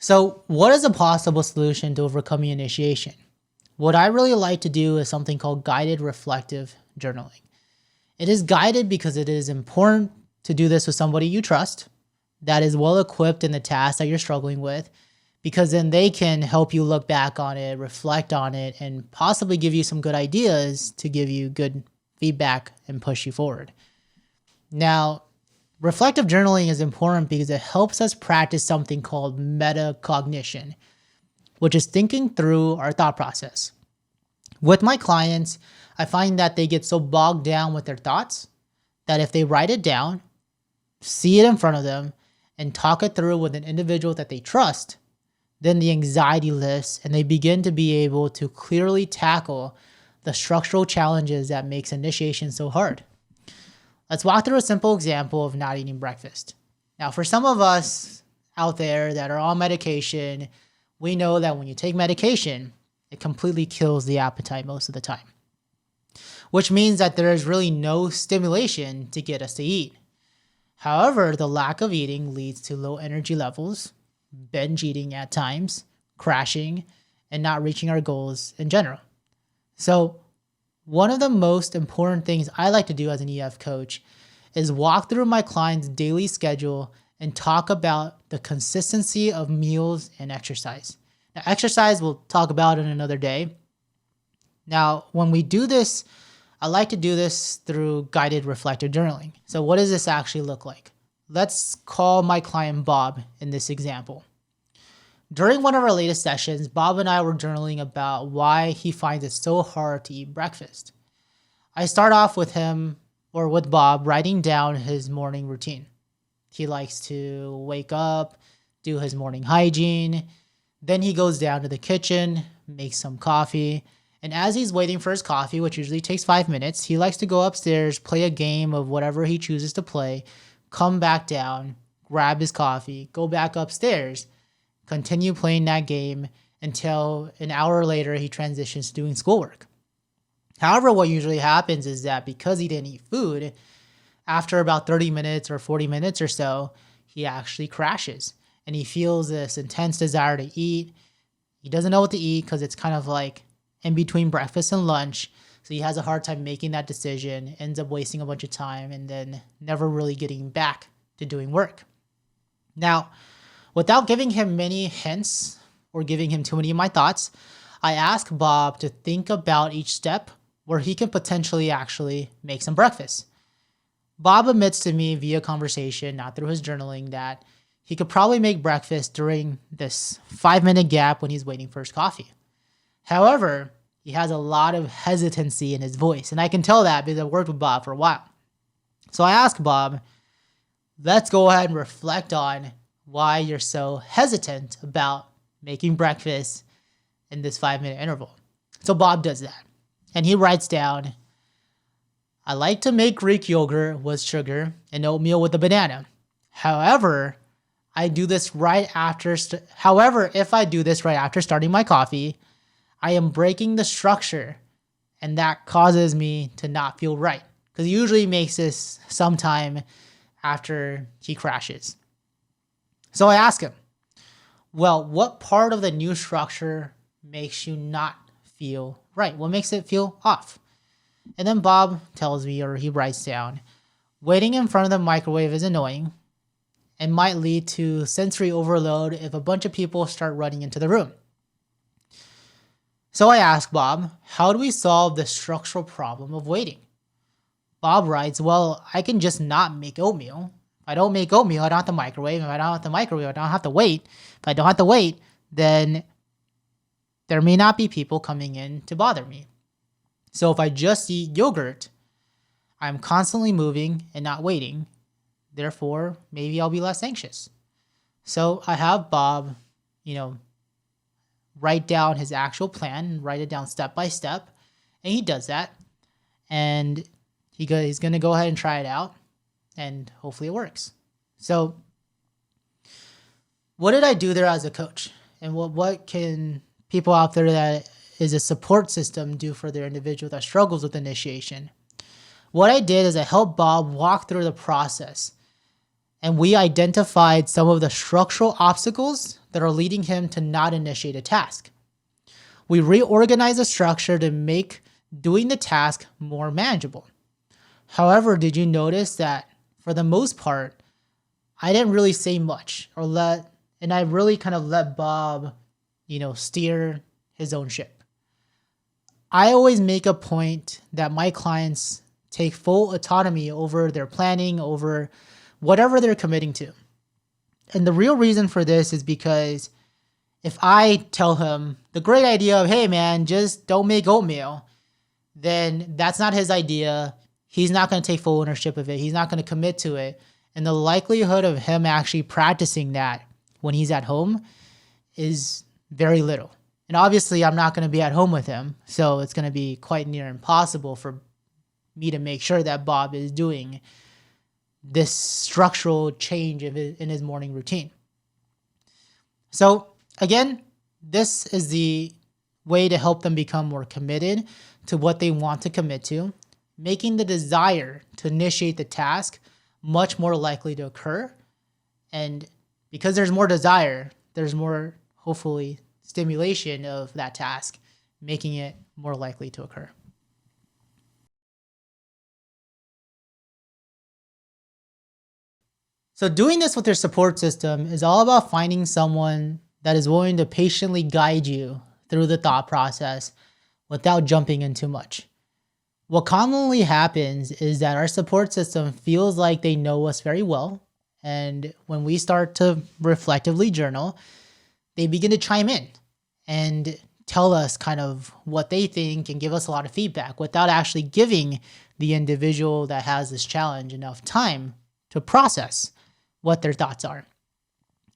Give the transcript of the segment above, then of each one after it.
So, what is a possible solution to overcoming initiation? What I really like to do is something called guided reflective journaling. It is guided because it is important to do this with somebody you trust that is well equipped in the task that you're struggling with, because then they can help you look back on it, reflect on it, and possibly give you some good ideas to give you good feedback and push you forward. Now, reflective journaling is important because it helps us practice something called metacognition, which is thinking through our thought process. With my clients, I find that they get so bogged down with their thoughts that if they write it down, see it in front of them, and talk it through with an individual that they trust, then the anxiety lifts and they begin to be able to clearly tackle the structural challenges that makes initiation so hard. Let's walk through a simple example of not eating breakfast. Now, for some of us out there that are on medication, we know that when you take medication, it completely kills the appetite most of the time, which means that there is really no stimulation to get us to eat. However, the lack of eating leads to low energy levels, binge eating at times, crashing, and not reaching our goals in general. So, one of the most important things I like to do as an EF coach is walk through my client's daily schedule and talk about the consistency of meals and exercise. Now, exercise we'll talk about in another day. Now, when we do this, I like to do this through guided reflective journaling. So what does this actually look like? Let's call my client Bob in this example. During one of our latest sessions, Bob and I were journaling about why he finds it so hard to eat breakfast. I start off with him, or with Bob, writing down his morning routine. He likes to wake up, do his morning hygiene, then he goes down to the kitchen, makes some coffee, and as he's waiting for his coffee, which usually takes 5 minutes, he likes to go upstairs, play a game of whatever he chooses to play, come back down, grab his coffee, go back upstairs, continue playing that game until an hour later he transitions to doing schoolwork. However, what usually happens is that because he didn't eat food, after about 30 minutes or 40 minutes or so, he actually crashes and he feels this intense desire to eat. He doesn't know what to eat because it's kind of like in between breakfast and lunch. So he has a hard time making that decision, ends up wasting a bunch of time, and then never really getting back to doing work. Now, without giving him many hints or giving him too many of my thoughts, I ask Bob to think about each step where he can potentially actually make some breakfast. Bob admits to me via conversation, not through his journaling, that he could probably make breakfast during this 5-minute gap when he's waiting for his coffee. However, he has a lot of hesitancy in his voice, and I can tell that because I've worked with Bob for a while. So I ask Bob, let's go ahead and reflect on why you're so hesitant about making breakfast in this 5-minute interval. So Bob does that, and he writes down, I like to make Greek yogurt with sugar and oatmeal with a banana. However, if I do this right after starting my coffee, I am breaking the structure, and that causes me to not feel right, because he usually makes this sometime after he crashes. So I ask him, well, what part of the new structure makes you not feel right? What makes it feel off? And then Bob tells me, or he writes down, waiting in front of the microwave is annoying and might lead to sensory overload if a bunch of people start running into the room. So I ask Bob, how do we solve the structural problem of waiting? Bob writes, well, I can just not make oatmeal. If I don't make oatmeal, I don't have to microwave. If I don't have to microwave, I don't have to wait. If I don't have to wait, then there may not be people coming in to bother me. So if I just eat yogurt, I'm constantly moving and not waiting. Therefore, maybe I'll be less anxious. So I have Bob, write down his actual plan and write it down step by step. And he does that. And he's going to go ahead and try it out. And hopefully it works. So what did I do there as a coach? And what can people out there that is a support system do for their individual that struggles with initiation? What I did is I helped Bob walk through the process and we identified some of the structural obstacles that are leading him to not initiate a task. We reorganized the structure to make doing the task more manageable. However, did you notice that for the most part, I didn't really say much and I really kind of let Bob, steer his own ship. I always make a point that my clients take full autonomy over their planning, over whatever they're committing to. And the real reason for this is because if I tell him the great idea of, hey man, just don't make oatmeal, then that's not his idea. He's not going to take full ownership of it. He's not going to commit to it. And the likelihood of him actually practicing that when he's at home is very little. And obviously I'm not going to be at home with him. So it's going to be quite near impossible for me to make sure that Bob is doing this structural change in his morning routine. So again, this is the way to help them become more committed to what they want to commit to, making the desire to initiate the task much more likely to occur. And because there's more desire, there's more, hopefully, stimulation of that task, making it more likely to occur. So doing this with your support system is all about finding someone that is willing to patiently guide you through the thought process without jumping in too much. What commonly happens is that our support system feels like they know us very well. And when we start to reflectively journal, they begin to chime in and tell us kind of what they think and give us a lot of feedback without actually giving the individual that has this challenge enough time to process what their thoughts are.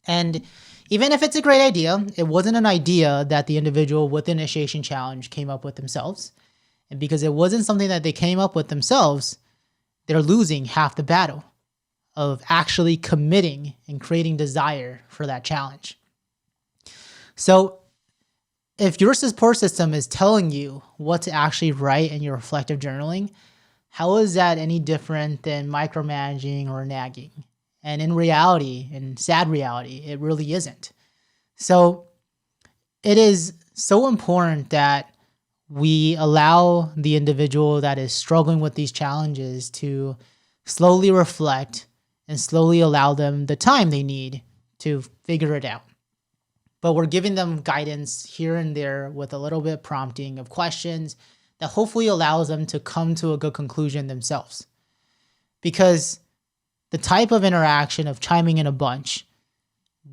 And even if it's a great idea, it wasn't an idea that the individual with the initiation challenge came up with themselves. And because it wasn't something that they came up with themselves, they're losing half the battle of actually committing and creating desire for that challenge. So if your support system is telling you what to actually write in your reflective journaling, how is that any different than micromanaging or nagging? And in reality, in sad reality, it really isn't. So it is so important that we allow the individual that is struggling with these challenges to slowly reflect and slowly allow them the time they need to figure it out. But we're giving them guidance here and there with a little bit prompting of questions that hopefully allows them to come to a good conclusion themselves. Because the type of interaction of chiming in a bunch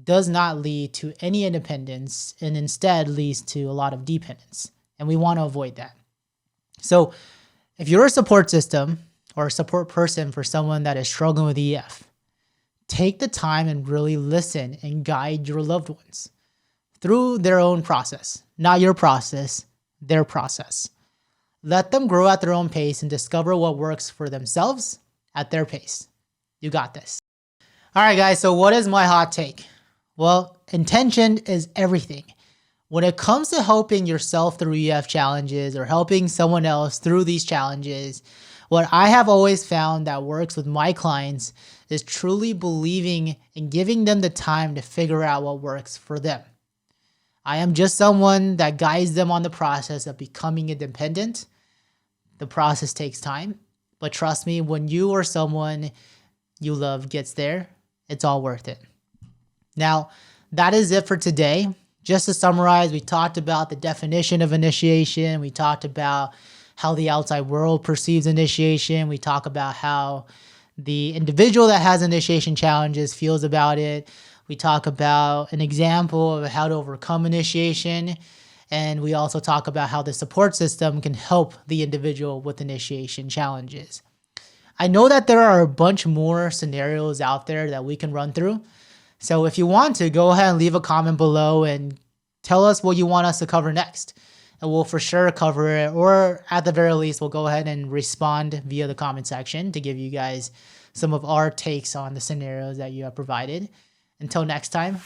does not lead to any independence and instead leads to a lot of dependence. And we want to avoid that. So if you're a support system or a support person for someone that is struggling with EF, take the time and really listen and guide your loved ones through their own process, not your process, their process. Let them grow at their own pace and discover what works for themselves at their pace. You got this. All right, guys. So what is my hot take? Well, intention is everything. When it comes to helping yourself through EF challenges or helping someone else through these challenges, what I have always found that works with my clients is truly believing and giving them the time to figure out what works for them. I am just someone that guides them on the process of becoming independent. The process takes time, but trust me, when you or someone you love gets there, it's all worth it. Now, that is it for today. Just to summarize, we talked about the definition of initiation. We talked about how the outside world perceives initiation. We talk about how the individual that has initiation challenges feels about it. We talk about an example of how to overcome initiation. And we also talk about how the support system can help the individual with initiation challenges. I know that there are a bunch more scenarios out there that we can run through. So if you want to, go ahead and leave a comment below and tell us what you want us to cover next. And we'll for sure cover it, or at the very least, we'll go ahead and respond via the comment section to give you guys some of our takes on the scenarios that you have provided. Until next time,